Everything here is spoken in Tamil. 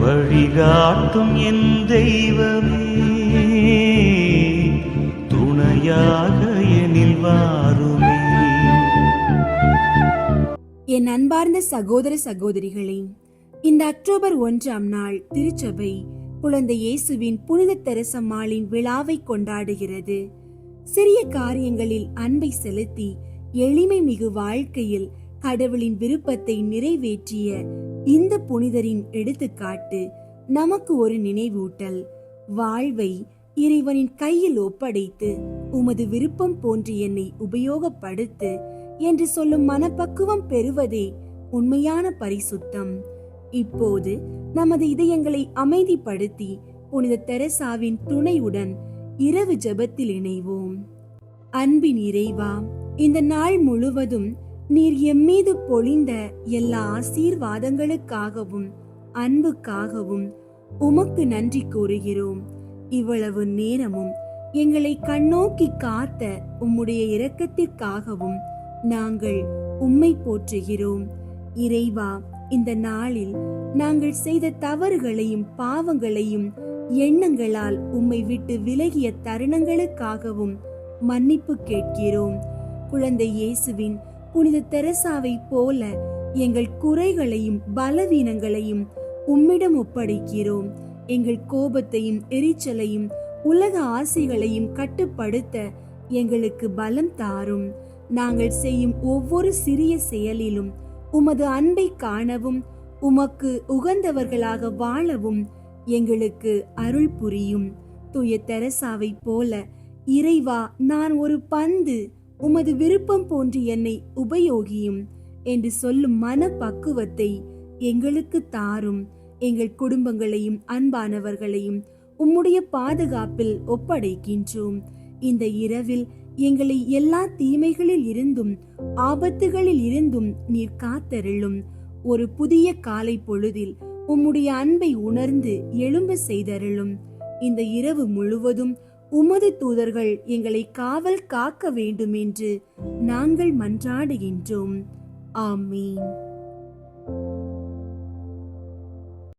வழிகாட்டும் என் தெய்வமே, துணையாக எனில் வாருமே. என் அன்பார்ந்த சகோதர சகோதரிகளே, இந்த அக்டோபர் 1ஆம் நாள் திருச்சபை குழந்தை இயேசுவின் புனித தெரசம்மாளின் விழாவை கொண்டாடுகிறது. சிறிய காரியங்களில் அன்பை செலுத்தி எளிமை மிகு வாழ்க்கையில் கடவுளின் விருப்பத்தை நிறைவேற்றிய இந்த புனிதரின் எடுத்துக்காட்டு நமக்கு ஒரு நினைவூட்டல். வாழ்வை இறைவனின் கையில் ஒப்படைத்து உமது விருப்பம் போன்று என்னை உபயோகப்படுத்து என்று சொல்லும் மனப்பக்குவம் பெறுவதே உண்மையான பரிசுத்தம். இப்போது நமது இதயங்களை அமைதிப்படுத்தி புனித தெரசாவின் துணையுடன் இரவு ஜெபத்தில் இணைவோம். அன்பின் இறைவா, இந்த நாள் முழுவதும் நீர் எம்மீது பொழிந்த எல்லா ஆசீர்வாதங்களுக்காகவும் அன்புக்காகவும் உமக்கு நன்றி கூறுகிறோம். இவ்வளவு நேரமும் எங்களை கண்ணோக்கி காத்த உம்முடைய இரக்கத்திற்காகவும் நாங்கள் உம்மை போற்றுகிறோம். இறைவா, இந்த நாளில் நாங்கள் செய்த தவறுகளையும் பாவங்களையும் எண்ணங்களால் உம்மை விட்டு விலகிய தருணங்களுக்காகவும் மன்னிப்பு கேட்கிறோம். குழந்தை இயேசுவின் புனித தெரசாவை போல எங்கள் குறைகளையும் பலவீனங்களையும் உம்மிடம் ஒப்படைக்கிறோம். எங்கள் கோபத்தையும் எரிச்சலையும் உலக ஆசைகளையும் கட்டுப்படுத்த எங்களுக்கு பலம் தாரும். நாங்கள் செய்யும் ஒவ்வொரு சிறிய செயலிலும் உமது அன்பை காணவும் உமக்கு உகந்தவர்களாக வாழவும் எங்களுக்கு அருள் புரியும். தூய தெரசாவை போல, இறைவா, நான் ஒரு பந்து, உமது விருப்பம் போன்று என்னை உபயோகியும் என்று சொல்லும் மனப்பக்குவத்தை எங்களுக்கு தாரும். எங்கள் குடும்பங்களையும் அன்பானவர்களையும் உம்முடைய பாதுகாப்பில் ஒப்படைக்கின்றோம். இந்த இரவில் எங்களை எல்லா தீமைகளில் இருந்தும் ஆபத்துகளில் இருந்தும் நீர் காத்தருளும். ஒரு புதிய காலை பொழுதில் உம்முடைய அன்பை உணர்ந்து எழும்ப செய்தருளும். இந்த இரவு முழுவதும் உமது தூதர்கள் எங்களை காவல் காக்க வேண்டும் என்று நாங்கள் மன்றாடுகின்றோம். ஆமீன்.